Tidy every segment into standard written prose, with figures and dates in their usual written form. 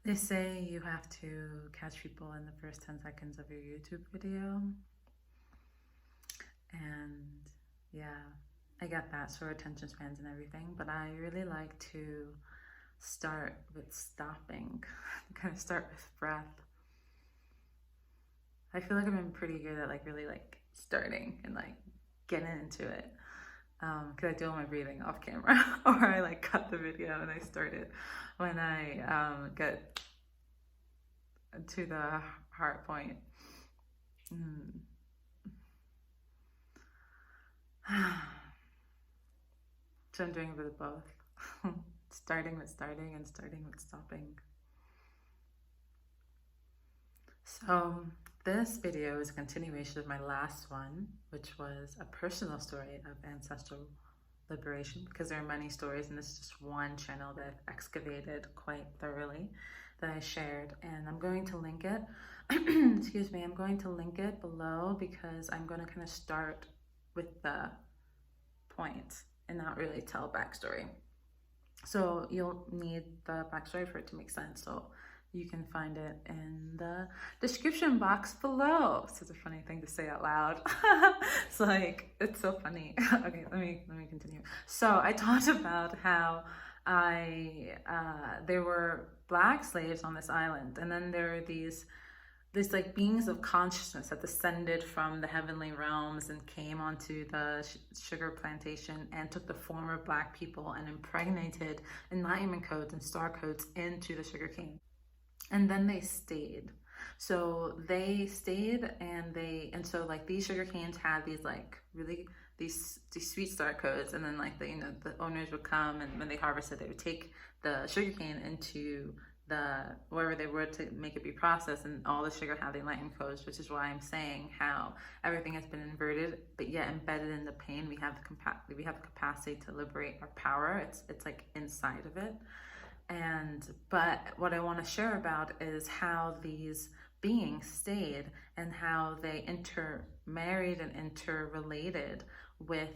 They say you have to catch people in the first 10 seconds of your YouTube video. And yeah, I get that, sort of attention spans and everything, but I really like to start with stopping, kind of start with breath. I feel like I've been pretty good at like really like starting and like getting into it. Because I do all my breathing off camera, or I like cut the video and I start it when I get to the heart point. Mm. So I'm doing a bit of both. Starting with starting and starting with stopping. So this video is a continuation of my last one, which was a personal story of ancestral liberation, because there are many stories and this is just one channel that I've excavated quite thoroughly that I shared, and I'm going to link it. Excuse me, I'm going to link it below because I'm going to kind of start with the point and not really tell a backstory. So you'll need the backstory for it to make sense. So you can find it in the description box below. Such a funny thing to say out loud. It's like, it's so funny. Okay, let me continue. So I talked about how there were Black slaves on this island, and then there are these like beings of consciousness that descended from the heavenly realms and came onto the sugar plantation and took the form of Black people and impregnated enlightenment codes and star codes into the sugarcane. And then they stayed. So they stayed, and so like these sugar canes had these like really these sweet star codes, and then like the owners would come, and when they harvested, they would take the sugar cane into the wherever they were to make it be processed, and all the sugar had the enlightenment codes, which is why I'm saying how everything has been inverted, but yet embedded in the pain we have the capacity to liberate our power. It's like inside of it. But what I want to share about is how these beings stayed and how they intermarried and interrelated with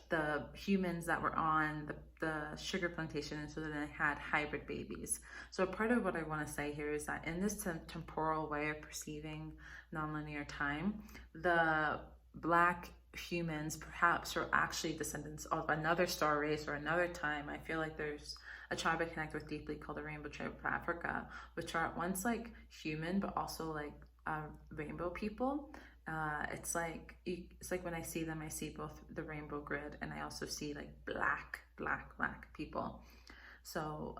the humans that were on the sugar plantation, and so then they had hybrid babies. So part of what I want to say here is that in this temporal way of perceiving nonlinear time, the Black humans perhaps are actually descendants of another star race or another time. I feel like there's a tribe I connect with deeply called the Rainbow Tribe of Africa, which are at once like human but also like rainbow people. It's like when I see them, I see both the rainbow grid and I also see like black people. So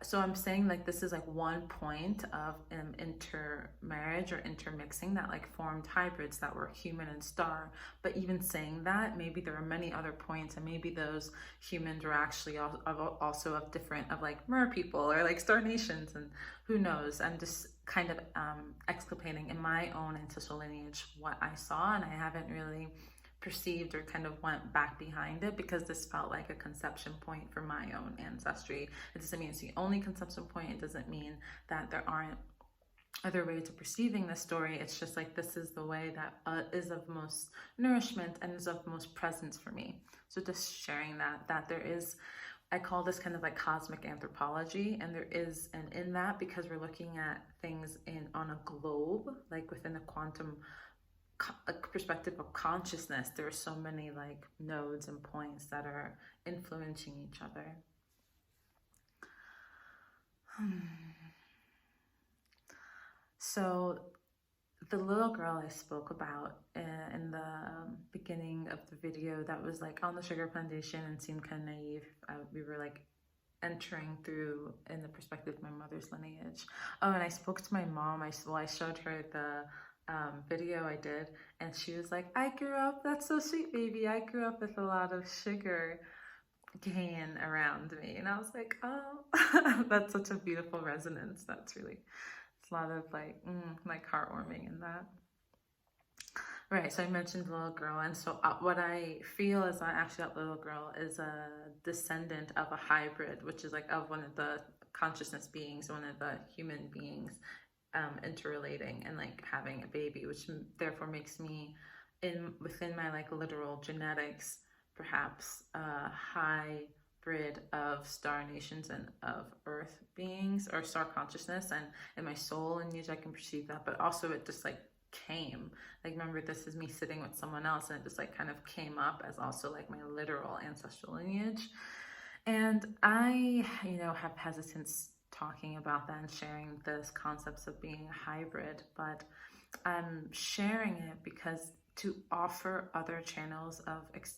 so I'm saying like this is like one point of intermarriage or intermixing that like formed hybrids that were human and star. But even saying that, maybe there are many other points, and maybe those humans were actually also of different, of like mer people or like star nations, and who knows. I'm just kind of exculpating in my own ancestral lineage what I saw, and I haven't really perceived or kind of went back behind it because this felt like a conception point for my own ancestry. It doesn't mean it's the only conception point. It doesn't mean that there aren't other ways of perceiving the story. It's just like this is the way that is of most nourishment and is of most presence for me. So just sharing that there is, I call this kind of like cosmic anthropology, and there is, and in that, because we're looking at things on a globe, like within a quantum perspective of consciousness, there are so many like nodes and points that are influencing each other. So the little girl I spoke about in the beginning of the video that was like on the sugar plantation and seemed kind of naive, we were like entering through in the perspective of my mother's lineage. Oh, and I spoke to my mom. I showed her the video I did, and she was like, I grew up, that's so sweet, baby, I grew up with a lot of sugar cane around me. And I was like, oh, that's such a beautiful resonance. That's really, it's a lot of like heartwarming in that. Right, so I mentioned the little girl, and so what I feel is that actually that little girl is a descendant of a hybrid, which is like of one of the consciousness beings, one of the human beings, interrelating and like having a baby, which therefore makes me within my like literal genetics perhaps a hybrid of star nations and of earth beings. beings or star consciousness, and in my soul lineage I can perceive that, but also it just like came, like, remember, this is me sitting with someone else, and it just like kind of came up as also like my literal ancestral lineage. And I, have hesitance talking about that and sharing this concepts of being a hybrid, but I'm sharing it because to offer other channels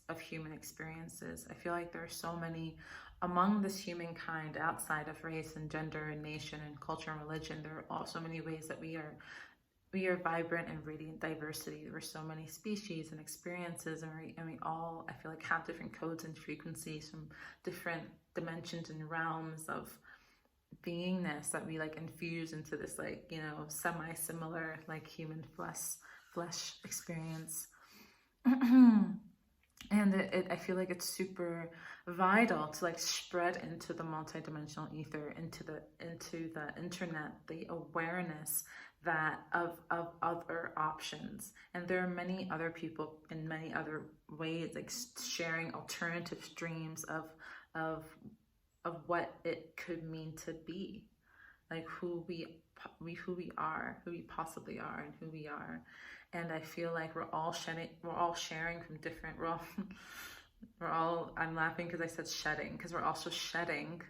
of human experiences. I feel like there are so many among this humankind outside of race and gender and nation and culture and religion. There are also many ways that we are vibrant and radiant diversity. There are so many species and experiences, and we all, I feel like, have different codes and frequencies from different dimensions and realms of beingness that we like infuse into this like, semi-similar like human flesh experience. And I feel like it's super vital to like spread into the multidimensional ether, into the internet, the awareness that of other options. And there are many other people in many other ways like sharing alternative streams of what it could mean to be, like who we are, who we possibly are, and who we are. And I feel like we're all sharing from different, I'm laughing because I said shedding, because we're also shedding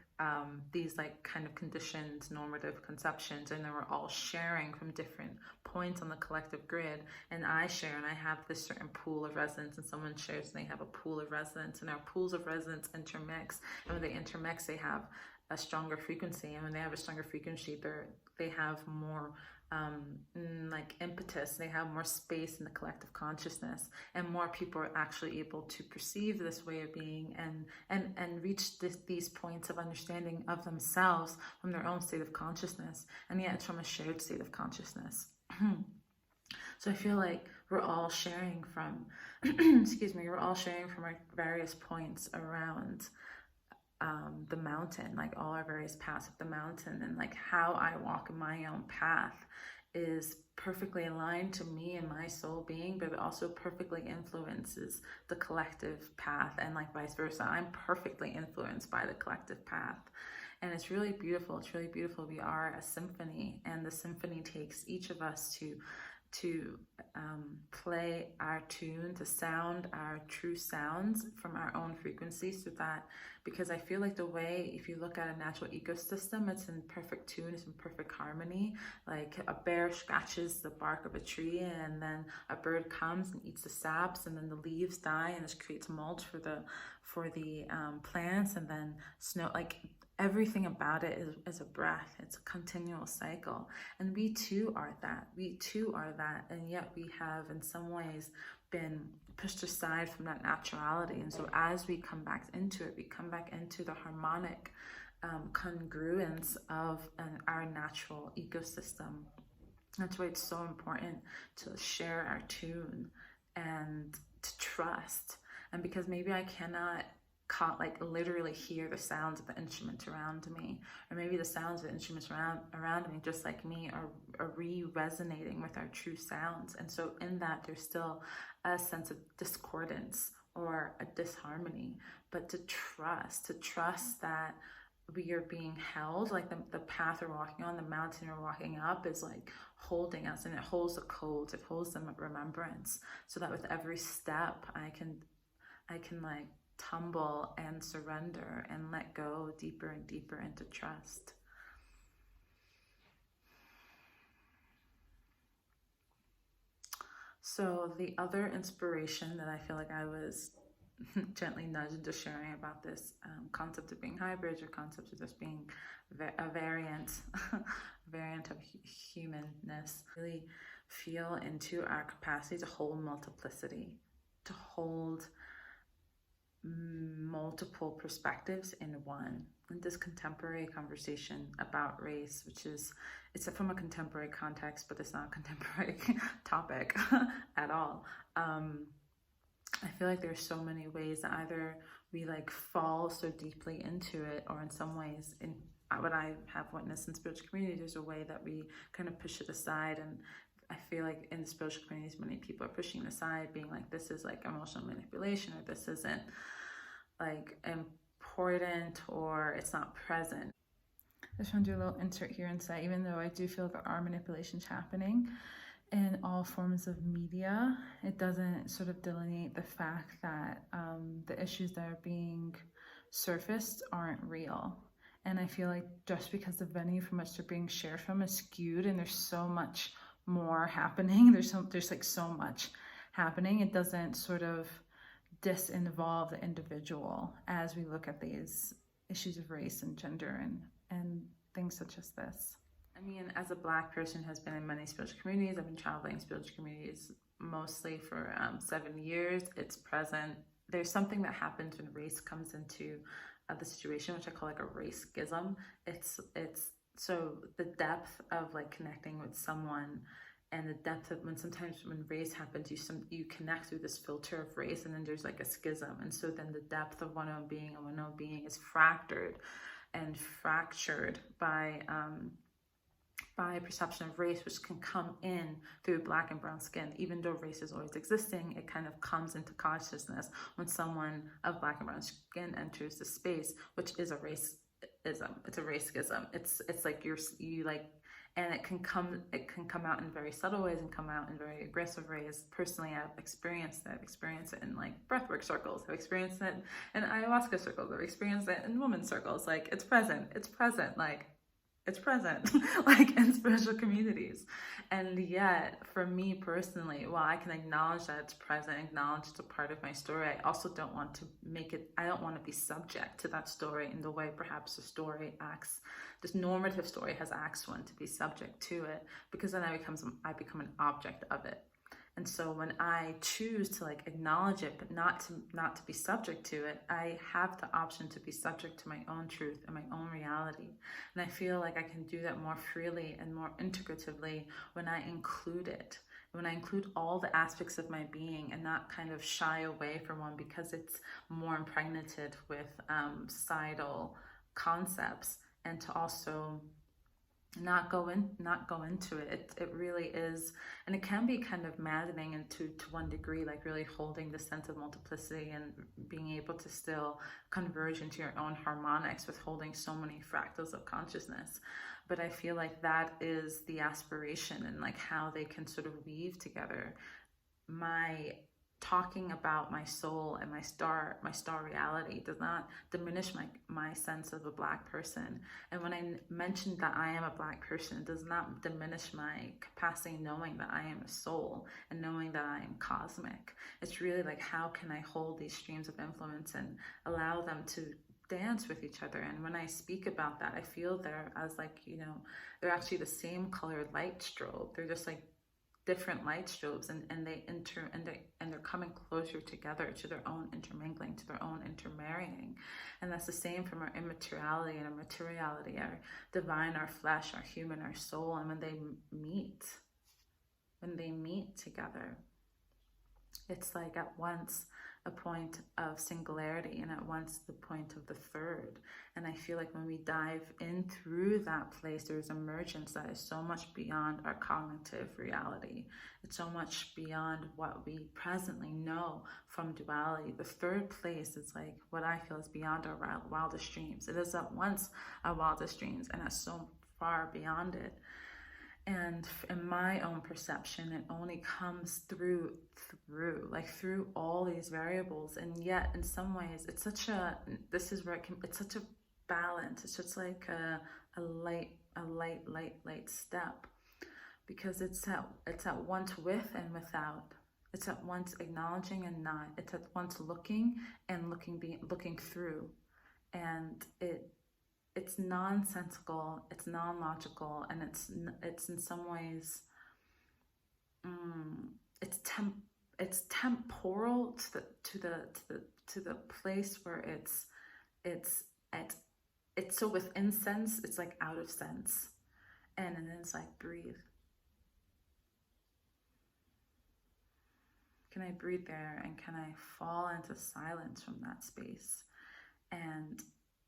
these like kind of conditioned normative conceptions, and then we're all sharing from different points on the collective grid. And I share, and I have this certain pool of resonance, and someone shares and they have a pool of resonance, and our pools of resonance intermix, and when they intermix they have a stronger frequency, and when they have a stronger frequency, they have more like impetus, they have more space in the collective consciousness, and more people are actually able to perceive this way of being and reach these points of understanding of themselves from their own state of consciousness, and yet it's from a shared state of consciousness. So I feel like we're all sharing from we're all sharing from our various points around the mountain, like all our various paths of the mountain, and like how I walk my own path is perfectly aligned to me and my soul being, but it also perfectly influences the collective path, and like vice versa. I'm perfectly influenced by the collective path, and it's really beautiful. It's really beautiful. We are a symphony, and the symphony takes each of us to play our tune, to sound our true sounds from our own frequency, so that, because I feel like the way, if you look at a natural ecosystem, it's in perfect tune, it's in perfect harmony. Like a bear scratches the bark of a tree, and then a bird comes and eats the saps, and then the leaves die, and this creates mulch for the plants, and then snow, like everything about it is a breath. It's a continual cycle, and we too are that. And yet we have in some ways been pushed aside from that naturality. And so as we come back into it, we come back into the harmonic congruence of our natural ecosystem. That's why it's so important to share our tune and to trust. And because maybe I cannot like literally hear the sounds of the instruments around me, or maybe the sounds of the instruments around me, just like me, are re-resonating with our true sounds. And so in that, there's still a sense of discordance or a disharmony, but to trust that we are being held, like the path we're walking on, the mountain we're walking up is like holding us, and it holds the codes, it holds them at remembrance, so that with every step I can like tumble and surrender and let go deeper and deeper into trust. So the other inspiration that I feel like I was gently nudged into sharing about this concept of being hybrid, or concept of just being a variant of humanness, really feel into our capacity to hold multiplicity, to hold multiple perspectives in one. In this contemporary conversation about race, it's from a contemporary context, but it's not a contemporary topic at all. I feel like there's so many ways that either we like fall so deeply into it, or in some ways, in what I have witnessed in spiritual community, there's a way that we kind of push it aside. And I feel like in the spiritual communities, many people are pushing it aside, being like, this is like emotional manipulation, or this isn't like important, or it's not present. I just want to do a little insert here and say, even though I do feel there are manipulations happening in all forms of media, it doesn't sort of delineate the fact that the issues that are being surfaced aren't real. And I feel like just because the venue from which they're being shared from is skewed and there's so much more happening, there's like so much happening, it doesn't sort of disinvolve the individual as we look at these issues of race and gender and things such as this. I mean, as a Black person who has been in many spiritual communities, I've been traveling spiritual communities mostly for 7 years. It's present. There's something that happens when race comes into the situation, which I call like a race schism. It's so the depth of like connecting with someone, and the depth of sometimes when race happens, you connect through this filter of race, and then there's like a schism, and so then the depth of one own being and one own being is fractured by perception of race, which can come in through Black and brown skin. Even though race is always existing, it kind of comes into consciousness when someone of Black and brown skin enters the space, which is a racism. It's a race schism. It's like you like, and it can come out in very subtle ways and come out in very aggressive ways. Personally, I've experienced it in like breathwork circles. I've experienced it in ayahuasca circles. I've experienced it in women's circles. Like it's present, like it's present like in spiritual communities. And yet for me personally, while I can acknowledge that it's present, acknowledge it's a part of my story, I also don't want to I don't want to be subject to that story in the way perhaps this normative story has asked one to be subject to it, because then I become an object of it. And so when I choose to like acknowledge it, but not to be subject to it, I have the option to be subject to my own truth and my own reality. And I feel like I can do that more freely and more integratively when I include it, when I include all the aspects of my being and not kind of shy away from one because it's more impregnated with societal concepts, and to also not go into it. It really is, and it can be kind of maddening, and to one degree, like really holding the sense of multiplicity and being able to still converge into your own harmonics with holding so many fractals of consciousness. But I feel like that is the aspiration, and like how they can sort of weave together. My talking about my soul and my star reality does not diminish my sense of a Black person. And when I mentioned that I am a Black person, it does not diminish my capacity knowing that I am a soul and knowing that I am cosmic. It's really like, how can I hold these streams of influence and allow them to dance with each other? And when I speak about that, I feel they're as like, they're actually the same colored light strobe. They're just like different light strobes, and they're coming closer together to their own intermingling, to their own intermarrying. And that's the same from our immateriality and our materiality, our divine, our flesh, our human, our soul. And when they meet together, it's like at once a point of singularity and at once the point of the third. And I feel like when we dive in through that place, there's emergence that is so much beyond our cognitive reality. It's so much beyond what we presently know from duality. The third place is like what I feel is beyond our wildest dreams. It is at once our wildest dreams, and it's so far beyond it. And in my own perception, it only comes through all these variables. And yet in some ways it's such a balance. It's just like a light step, because it's at once with and without. It's at once acknowledging and not. It's at once looking and looking through. And it's nonsensical, it's non-logical, and it's in some ways it's temporal to the place where it's so within sense, it's like out of sense, and then it's like breathe. Can I breathe there, and can I fall into silence from that space? And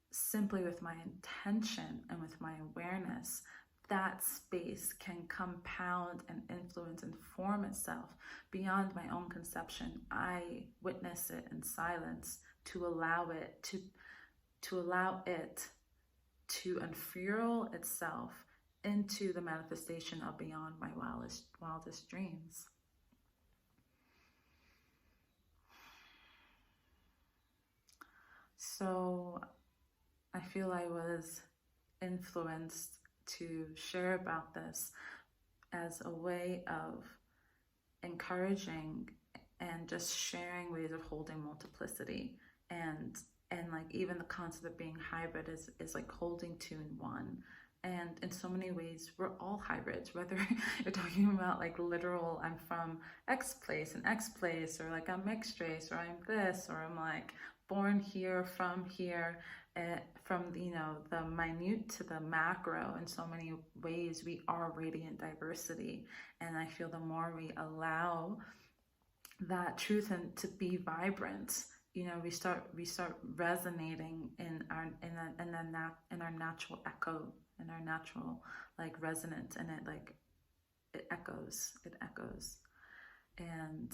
simply with my intention and with my awareness, that space can compound and influence and form itself beyond my own conception. I witness it in silence to allow it to unfurl itself into the manifestation of beyond my wildest dreams. So I feel I was influenced to share about this as a way of encouraging and just sharing ways of holding multiplicity, and like even the concept of being hybrid is like holding two in one. And in so many ways we're all hybrids, whether you're talking about like literal I'm from X place and X place, or like I'm mixed race, or I'm this, or I'm like born here, from here, from, you know, the minute to the macro. In so many ways we are radiant diversity, and I feel the more we allow that truth and to be vibrant, you know, we start resonating in our natural echo, in our natural like resonance, and it echoes, and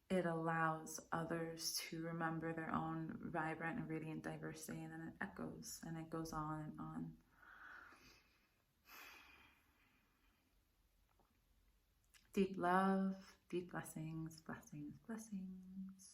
it allows others to remember their own vibrant and radiant diversity, and then it echoes and it goes on and on. Deep love, deep blessings, blessings, blessings.